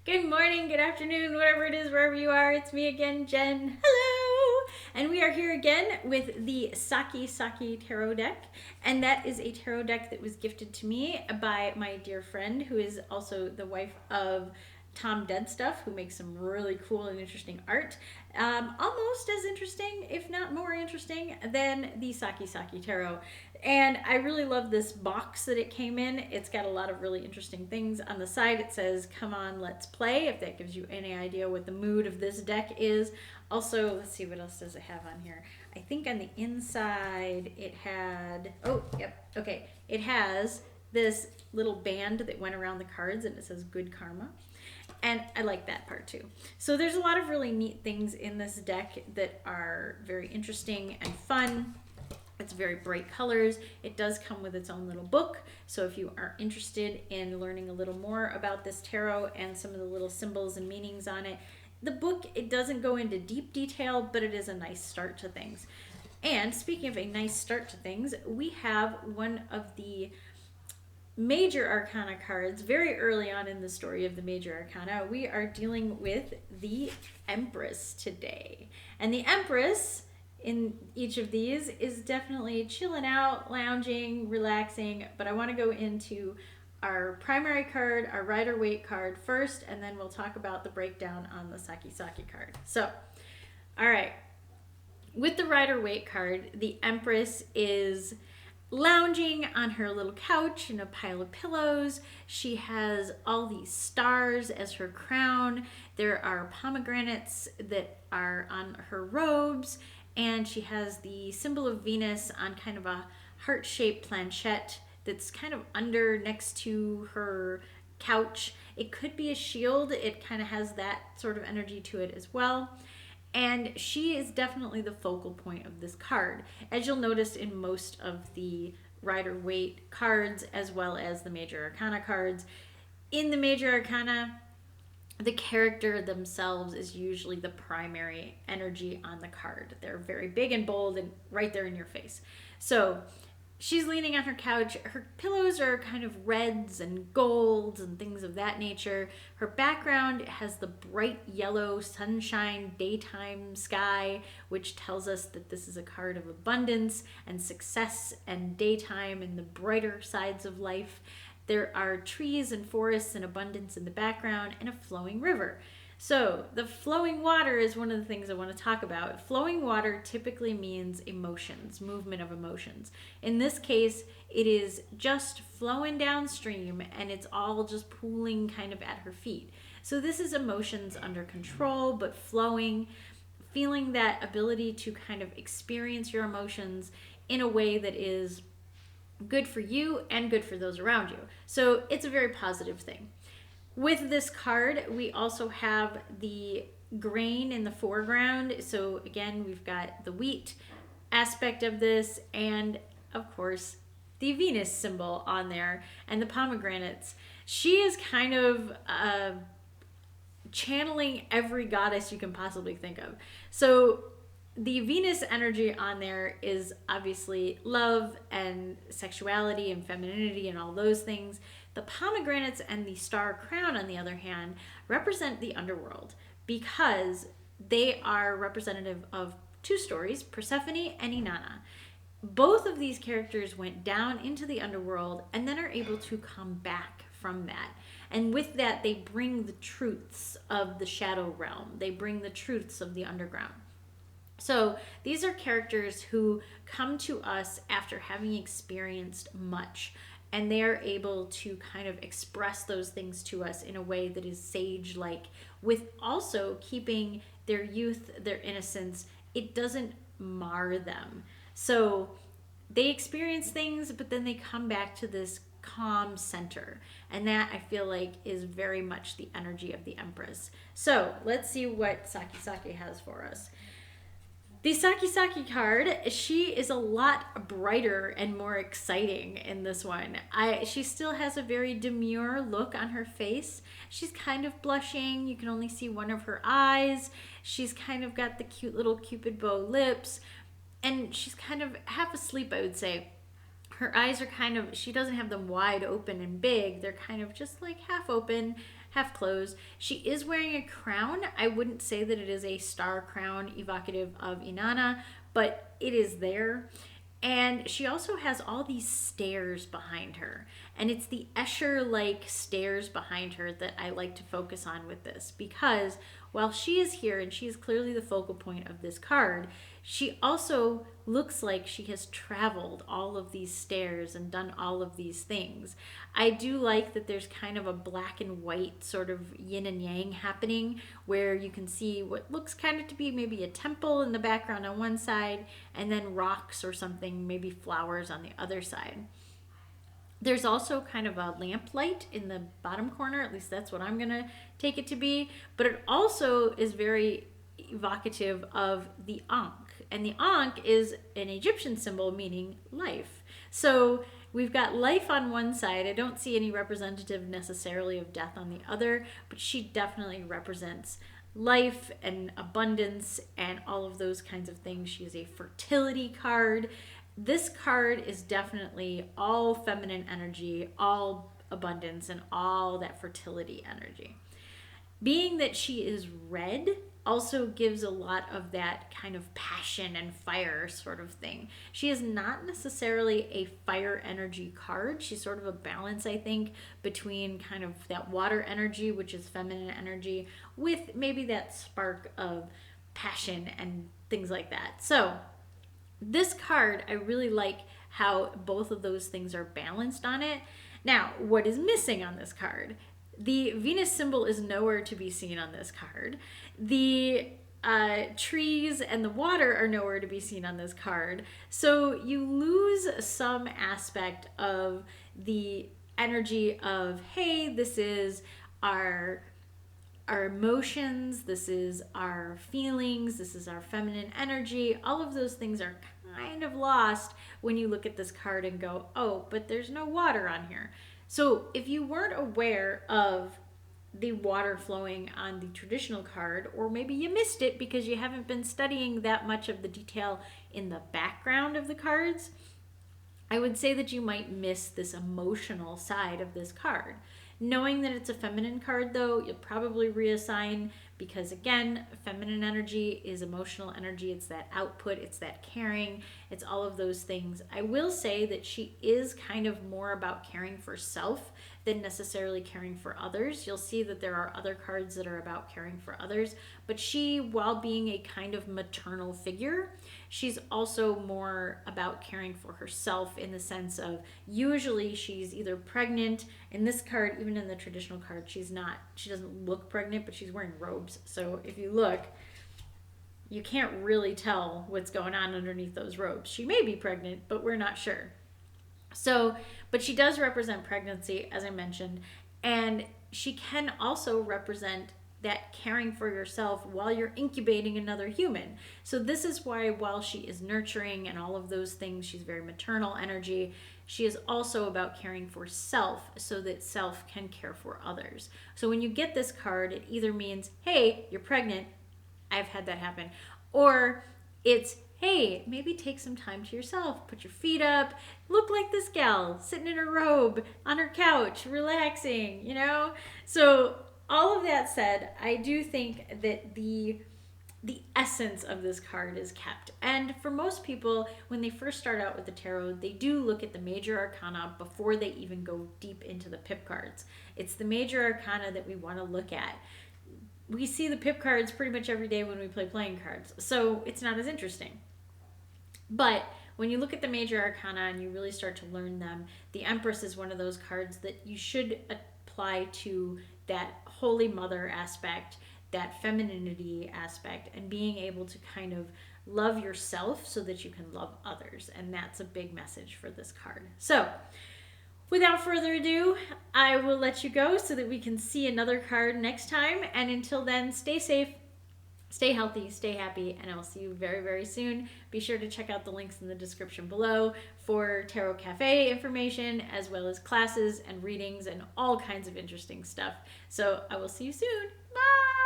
Good morning, good afternoon, whatever it is, wherever you are. It's me again, Jen. Hello! And we are here again with the Sakki Sakki tarot deck. And that is a tarot deck that was gifted to me by my dear friend, who is also the wife of Tom Deadstuff, who makes some really cool and interesting art. Almost as interesting, if not more interesting, than the Sakki Sakki tarot. And I really love this box that it came in. It's got a lot of really interesting things. On the side, it says, "Come on, let's play," if that gives you any idea what the mood of this deck is. Also, let's see, what else does it have on here? I think on the inside, it had, oh, yep, okay. It has this little band that went around the cards, and it says "Good Karma." And I like that part too. So there's a lot of really neat things in this deck that are very interesting and fun. It's very bright colors. It does come with its own little book. So if you are interested in learning a little more about this tarot and some of the little symbols and meanings on it, the book, it doesn't go into deep detail, but it is a nice start to things. And speaking of a nice start to things, we have one of the major arcana cards very early on in the story of the major arcana. We are dealing with the Empress today. And the Empress in each of these is definitely chilling out, lounging, relaxing, but I want to go into our primary card, our Rider-Waite card first, and then we'll talk about the breakdown on the Sakki Sakki card. So, all right. With the Rider-Waite card, the Empress is lounging on her little couch in a pile of pillows. She has all these stars as her crown. There are pomegranates that are on her robes, and she has the symbol of Venus on kind of a heart-shaped planchette that's kind of under next to her couch. It could be a shield. It kind of has that sort of energy to it as well. And she is definitely the focal point of this card, as you'll notice in most of the Rider-Waite cards, as well as the Major Arcana cards. In the Major Arcana, the character themselves is usually the primary energy on the card. They're very big and bold and right there in your face. So she's leaning on her couch. Her pillows are kind of reds and golds and things of that nature. Her background has the bright yellow sunshine daytime sky, which tells us that this is a card of abundance and success and daytime and the brighter sides of life. There are trees and forests and abundance in the background and a flowing river. So the flowing water is one of the things I want to talk about. Flowing water typically means emotions, movement of emotions. In this case, it is just flowing downstream and it's all just pooling kind of at her feet. So this is emotions under control, but flowing, feeling that ability to kind of experience your emotions in a way that is good for you and good for those around you. So it's a very positive thing. With this card, we also have the grain in the foreground. So again, we've got the wheat aspect of this and of course the Venus symbol on there and the pomegranates. She is kind of channeling every goddess you can possibly think of. So the Venus energy on there is obviously love and sexuality and femininity and all those things. The pomegranates and the star crown, on the other hand, represent the underworld because they are representative of two stories, Persephone and Inanna. Both of these characters went down into the underworld and then are able to come back from that. And with that, they bring the truths of the shadow realm. They bring the truths of the underground. So these are characters who come to us after having experienced much, and they are able to kind of express those things to us in a way that is sage-like, with also keeping their youth, their innocence. It doesn't mar them. So they experience things, but then they come back to this calm center. And that, I feel like, is very much the energy of the Empress. So let's see what Sakki Sakki has for us. The Sakki Sakki card, she is a lot brighter and more exciting in this one. She still has a very demure look on her face. She's kind of blushing. You can only see one of her eyes. She's kind of got the cute little cupid bow lips. And she's kind of half asleep, I would say. Her eyes are kind of, she doesn't have them wide open and big. They're kind of just like half open. half closed. She is wearing a crown. I wouldn't say that it is a star crown evocative of Inanna, but it is there. And she also has all these stairs behind her. And it's the Escher-like stairs behind her that I like to focus on with this, because while she is here and she is clearly the focal point of this card, she also looks like she has traveled all of these stairs and done all of these things. I do like that there's kind of a black and white sort of yin and yang happening, where you can see what looks kind of to be maybe a temple in the background on one side, and then rocks or something, maybe flowers on the other side. There's also kind of a lamp light in the bottom corner, at least that's what I'm going to take it to be, but it also is very evocative of the Ankh. And the Ankh is an Egyptian symbol meaning life. So we've got life on one side. I don't see any representative necessarily of death on the other, but she definitely represents life and abundance and all of those kinds of things. She is a fertility card. This card is definitely all feminine energy, all abundance, and all that fertility energy. Being that she is red also gives a lot of that kind of passion and fire sort of thing. She is not necessarily a fire energy card. She's sort of a balance, I think, between kind of that water energy, which is feminine energy, with maybe that spark of passion and things like that. So this card, I really like how both of those things are balanced on it. Now, what is missing on this card? The Venus symbol is nowhere to be seen on this card. The trees and the water are nowhere to be seen on this card. So you lose some aspect of the energy of, hey, this is our emotions, this is our feelings, this is our feminine energy. All of those things are kind of lost when you look at this card and go, oh, but there's no water on here. So if you weren't aware of the water flowing on the traditional card, or maybe you missed it because you haven't been studying that much of the detail in the background of the cards, I would say that you might miss this emotional side of this card. Knowing that it's a feminine card, though, you'll probably reassign, because again, feminine energy is emotional energy. It's that output, it's that caring, it's all of those things. I will say that she is kind of more about caring for self than necessarily caring for others. You'll see that there are other cards that are about caring for others, but she, while being a kind of maternal figure, she's also more about caring for herself, in the sense of usually she's either pregnant. In this card, even in the traditional card, she doesn't look pregnant, but she's wearing robes. So if you look, you can't really tell what's going on underneath those robes. She may be pregnant, but we're not sure. So, but she does represent pregnancy, as I mentioned, and she can also represent that caring for yourself while you're incubating another human. So this is why, while she is nurturing and all of those things, she's very maternal energy, she is also about caring for self so that self can care for others. So when you get this card, it either means, hey, you're pregnant, I've had that happen, or it's, hey, maybe take some time to yourself, put your feet up, look like this gal sitting in her robe on her couch, relaxing, you know? So all of that said, I do think that the essence of this card is kept. And for most people, when they first start out with the tarot, they do look at the major arcana before they even go deep into the pip cards. It's the major arcana that we want to look at. We see the pip cards pretty much every day when we play playing cards, so it's not as interesting. But when you look at the major arcana and you really start to learn them, the Empress is one of those cards that you should apply to that Holy Mother aspect, that femininity aspect, and being able to kind of love yourself so that you can love others. And that's a big message for this card. So without further ado, I will let you go so that we can see another card next time. And until then, stay safe, stay healthy, stay happy, and I will see you very, very soon. Be sure to check out the links in the description below for Tarot Cafe information, as well as classes and readings and all kinds of interesting stuff. So I will see you soon. Bye!